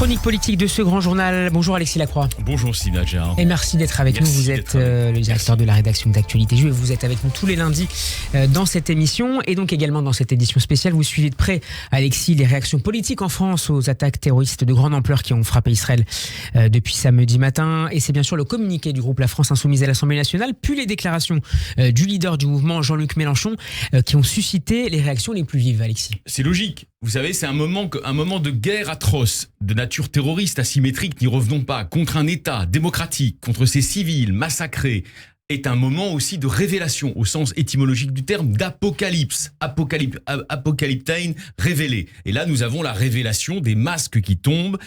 chronique politique de ce grand journal. Bonjour Alexis Lacroix. Bonjour Sinaja. Et merci d'être avec nous. Vous êtes le directeur de la rédaction d'Actualité Juive. Vous êtes avec nous tous les lundis dans cette émission. Et donc également dans cette édition spéciale, vous suivez de près, Alexis, les réactions politiques en France aux attaques terroristes de grande ampleur qui ont frappé Israël depuis samedi matin. Et c'est bien sûr le communiqué du groupe La France Insoumise à l'Assemblée nationale, puis les déclarations du leader du mouvement, Jean-Luc Mélenchon, qui ont suscité les réactions les plus vives, Alexis. C'est logique. Vous savez, c'est un moment de guerre atroce, de nature terroriste, asymétrique, n'y revenons pas, contre un État démocratique, contre ses civils massacrés, est un moment aussi de révélation, au sens étymologique du terme, d'apocalypse. Apocalyptein, révélé. Et là, nous avons la révélation des masques qui tombent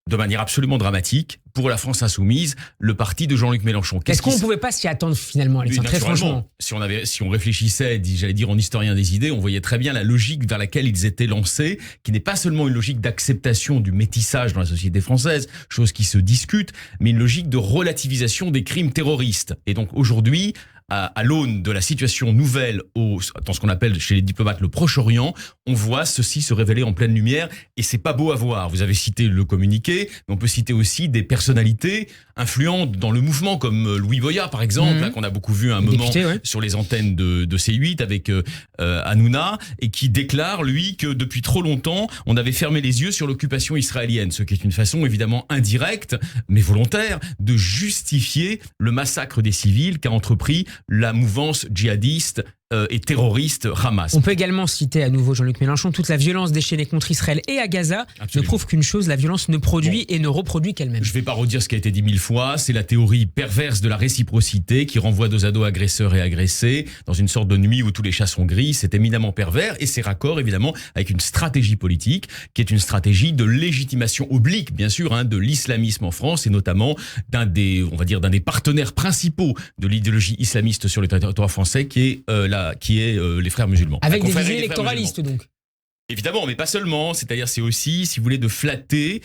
de manière absolument dramatique pour la France Insoumise, le parti de Jean-Luc Mélenchon. Est-ce qu'on ne pouvait pas s'y attendre finalement, Alexandre, très franchement? Si on réfléchissait, j'allais dire en historien des idées, on voyait très bien la logique vers laquelle ils étaient lancés, qui n'est pas seulement une logique d'acceptation du métissage dans la société française, chose qui se discute, mais une logique de relativisation des crimes terroristes. Et donc aujourd'hui, à l'aune de la situation nouvelle dans ce qu'on appelle chez les diplomates le Proche-Orient, on voit ceci se révéler en pleine lumière et c'est pas beau à voir. Vous avez cité le communiqué, mais on peut citer aussi des personnalités influentes dans le mouvement comme Louis Boya par exemple, là, qu'on a beaucoup vu à un moment sur les antennes de C8 avec Hanouna, et qui déclare lui que depuis trop longtemps on avait fermé les yeux sur l'occupation israélienne, ce qui est une façon évidemment indirecte mais volontaire de justifier le massacre des civils qu'a entrepris la mouvance djihadiste et terroriste Hamas. On peut également citer à nouveau Jean-Luc Mélenchon, toute la violence déchaînée contre Israël et à Gaza ne prouve qu'une chose, la violence ne produit et ne reproduit qu'elle-même. Je ne vais pas redire ce qui a été dit 1000 fois, c'est la théorie perverse de la réciprocité qui renvoie dos à dos agresseurs et agressés dans une sorte de nuit où tous les chats sont gris. C'est éminemment pervers et c'est raccord évidemment avec une stratégie politique qui est une stratégie de légitimation oblique, bien sûr, de l'islamisme en France et notamment d'un des partenaires principaux de l'idéologie islamiste sur le territoire français qui est les frères musulmans. Avec des visées électoralistes donc. Évidemment, mais pas seulement. C'est-à-dire, c'est aussi, si vous voulez, de flatter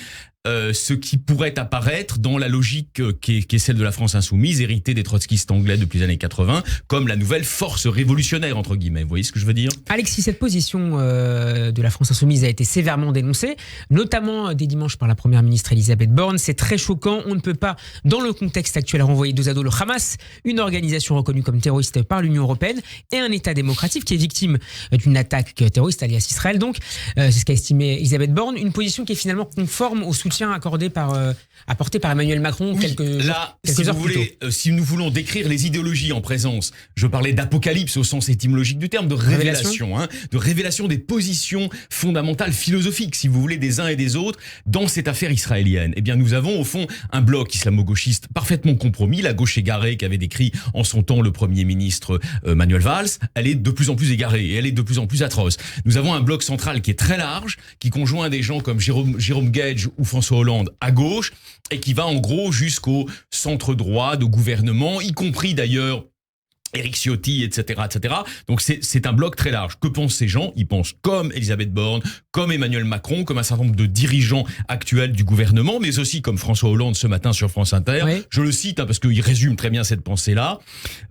ce qui pourrait apparaître dans la logique qui est celle de la France insoumise, héritée des trotskistes anglais depuis les années 80, comme la nouvelle force révolutionnaire, entre guillemets. Vous voyez ce que je veux dire? Alexis, cette position de la France insoumise a été sévèrement dénoncée, notamment dès dimanche par la première ministre Elisabeth Borne. C'est très choquant. On ne peut pas, dans le contexte actuel, renvoyer dos à dos le Hamas, une organisation reconnue comme terroriste par l'Union européenne, et un État démocratique qui est victime d'une attaque terroriste, alias Israël. Donc, c'est ce qu'a estimé Elisabeth Borne, une position qui est finalement conforme au soutien apporté par Emmanuel Macron quelques heures plus tôt. Si nous voulons décrire les idéologies en présence, je parlais d'apocalypse au sens étymologique du terme, de révélation, de révélation des positions fondamentales philosophiques, si vous voulez, des uns et des autres dans cette affaire israélienne. Eh bien, nous avons au fond un bloc islamo-gauchiste parfaitement compromis, la gauche égarée qu'avait décrit en son temps le Premier ministre Manuel Valls, elle est de plus en plus égarée et elle est de plus en plus atroce. Nous avons un bloc central qui est très large, qui conjoint des gens comme Jérôme Guedj ou François Hollande à gauche et qui va en gros jusqu'au centre droit de gouvernement, y compris d'ailleurs Éric Ciotti, etc., etc. Donc c'est un bloc très large. Que pensent ces gens? Ils pensent comme Elisabeth Borne, comme Emmanuel Macron, comme un certain nombre de dirigeants actuels du gouvernement, mais aussi comme François Hollande ce matin sur France Inter. Oui. Je le cite parce qu'il résume très bien cette pensée-là,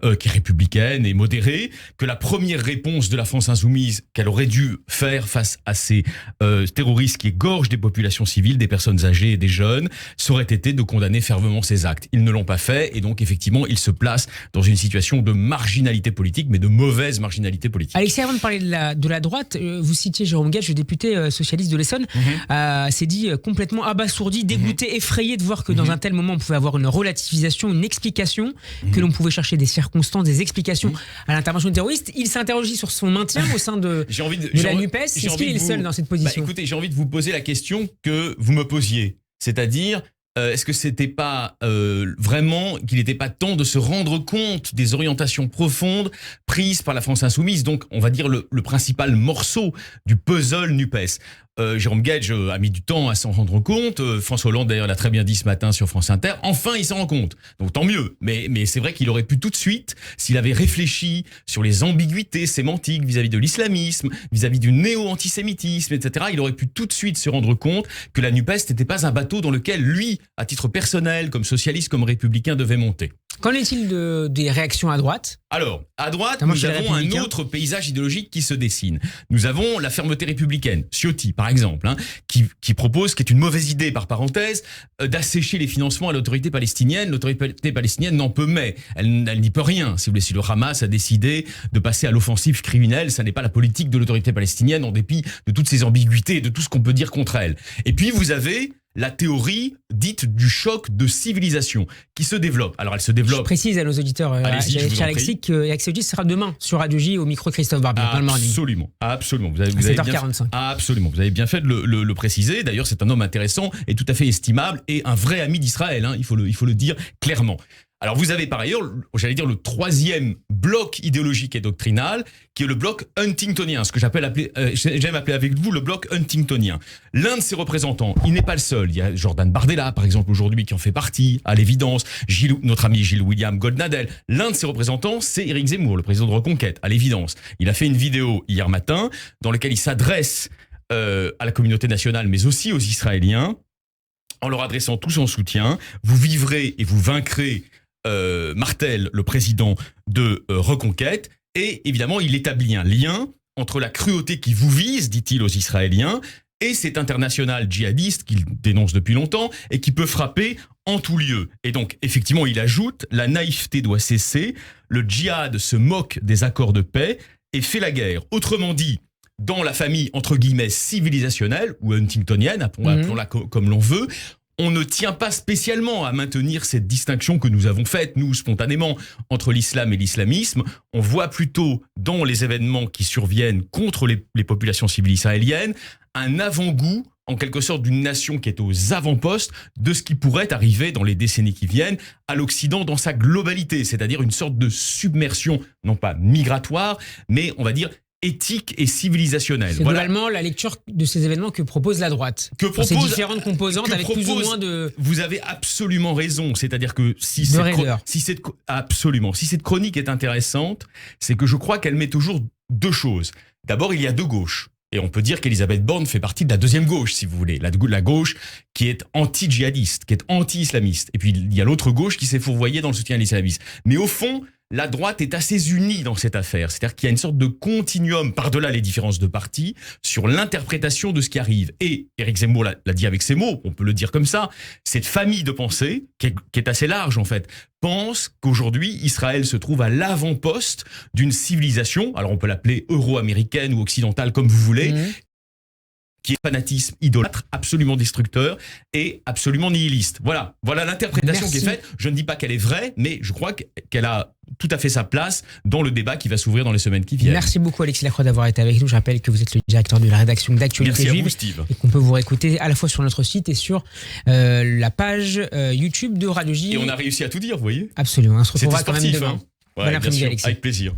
qui est républicaine et modérée, que la première réponse de la France insoumise qu'elle aurait dû faire face à ces terroristes qui égorgent des populations civiles, des personnes âgées et des jeunes, ça aurait été de condamner fermement ces actes. Ils ne l'ont pas fait et donc effectivement ils se placent dans une situation de marginalité politique, mais de mauvaise marginalité politique. Alexis, avant de parler de la droite, vous citiez Jérôme Guedj, le député socialiste de l'Essonne, s'est dit complètement abasourdi, dégoûté, effrayé de voir que dans un tel moment, on pouvait avoir une relativisation, une explication, que l'on pouvait chercher des circonstances, des explications à l'intervention terroriste. Il s'est interrogé sur son maintien au sein de la NUPES. Est-ce qu'il est le seul dans cette position? Écoutez, j'ai envie de vous poser la question que vous me posiez, c'est-à-dire est-ce que c'était pas vraiment qu'il n'était pas temps de se rendre compte des orientations profondes prises par la France insoumise, donc on va dire le principal morceau du puzzle NUPES. Jérôme Guedj a mis du temps à s'en rendre compte. François Hollande d'ailleurs l'a très bien dit ce matin sur France Inter. Enfin, il s'en rend compte. Donc tant mieux. Mais c'est vrai qu'il aurait pu tout de suite, s'il avait réfléchi sur les ambiguïtés sémantiques vis-à-vis de l'islamisme, vis-à-vis du néo-antisémitisme, etc., il aurait pu tout de suite se rendre compte que la NUPES n'était pas un bateau dans lequel lui, à titre personnel, comme socialiste, comme républicain, devait monter. Qu'en est-il des réactions à droite ? Alors, à droite, nous avons un autre paysage idéologique qui se dessine. Nous avons la fermeté républicaine, Ciotti par exemple, qui propose, qui est une mauvaise idée par parenthèse, d'assécher les financements à l'autorité palestinienne. L'autorité palestinienne n'en peut mais, elle n'y peut rien. Si vous voulez, si le Hamas a décidé de passer à l'offensive criminelle, ça n'est pas la politique de l'autorité palestinienne en dépit de toutes ses ambiguïtés, de tout ce qu'on peut dire contre elle. Et puis vous avez la théorie dite du choc de civilisation qui se développe. Alors elle se développe. Je précise à nos auditeurs, Alexis, que Accès Audit sera demain sur Radio J au micro Christophe Barbier. Absolument. Vous avez 7h45. Absolument. Vous avez bien fait de le préciser. D'ailleurs, c'est un homme intéressant et tout à fait estimable et un vrai ami d'Israël. Il faut le dire clairement. Alors vous avez par ailleurs, j'allais dire, le troisième bloc idéologique et doctrinal, qui est le bloc huntingtonien, ce que j'aime appeler avec vous le bloc huntingtonien. L'un de ses représentants, il n'est pas le seul, il y a Jordan Bardella par exemple aujourd'hui qui en fait partie, à l'évidence, notre ami Gilles William Goldnadel. L'un de ses représentants, c'est Éric Zemmour, le président de Reconquête, à l'évidence. Il a fait une vidéo hier matin dans laquelle il s'adresse à la communauté nationale mais aussi aux Israéliens en leur adressant tout son soutien. Vous vivrez et vous vaincrez, martèle le président de Reconquête, et évidemment il établit un lien entre la cruauté qui vous vise, dit-il aux Israéliens, et cette internationale djihadiste qu'il dénonce depuis longtemps et qui peut frapper en tout lieu. Et donc effectivement il ajoute, la naïveté doit cesser, le djihad se moque des accords de paix et fait la guerre. Autrement dit, dans la famille entre guillemets civilisationnelle ou huntingtonienne, appelons-la comme l'on veut, on ne tient pas spécialement à maintenir cette distinction que nous avons faite, nous, spontanément, entre l'islam et l'islamisme. On voit plutôt, dans les événements qui surviennent contre les populations civiles israéliennes, un avant-goût, en quelque sorte, d'une nation qui est aux avant-postes de ce qui pourrait arriver dans les décennies qui viennent à l'Occident dans sa globalité, c'est-à-dire une sorte de submersion, non pas migratoire, mais on va dire éthique et civilisationnelle. C'est globalement la lecture de ces événements que propose la droite. Ces différentes composantes avec plus ou moins de... Vous avez absolument raison. C'est-à-dire que si cette chronique est intéressante, c'est que je crois qu'elle met toujours deux choses. D'abord, il y a deux gauches. Et on peut dire qu'Elisabeth Borne fait partie de la deuxième gauche, si vous voulez. La gauche qui est anti-djihadiste, qui est anti-islamiste. Et puis, il y a l'autre gauche qui s'est fourvoyée dans le soutien à l'islamisme. Mais au fond, la droite est assez unie dans cette affaire. C'est-à-dire qu'il y a une sorte de continuum par-delà les différences de partis sur l'interprétation de ce qui arrive. Et Éric Zemmour l'a dit avec ses mots, on peut le dire comme ça, cette famille de pensée, qui est assez large en fait, pense qu'aujourd'hui, Israël se trouve à l'avant-poste d'une civilisation, alors on peut l'appeler euro-américaine ou occidentale comme vous voulez, qui est fanatisme idolâtre, absolument destructeur et absolument nihiliste. Voilà l'interprétation qui est faite. Je ne dis pas qu'elle est vraie, mais je crois qu'elle a tout à fait sa place dans le débat qui va s'ouvrir dans les semaines qui viennent. Merci beaucoup Alexis Lacroix d'avoir été avec nous. Je rappelle que vous êtes le directeur de la rédaction d'Actualité Juive. Merci à vous, Steve. Et qu'on peut vous réécouter à la fois sur notre site et sur la page YouTube de Radio J. Et on a réussi à tout dire, vous voyez. Absolument. On se retrouvera sportif, quand même demain. Bon après-midi, Alexis. Avec plaisir.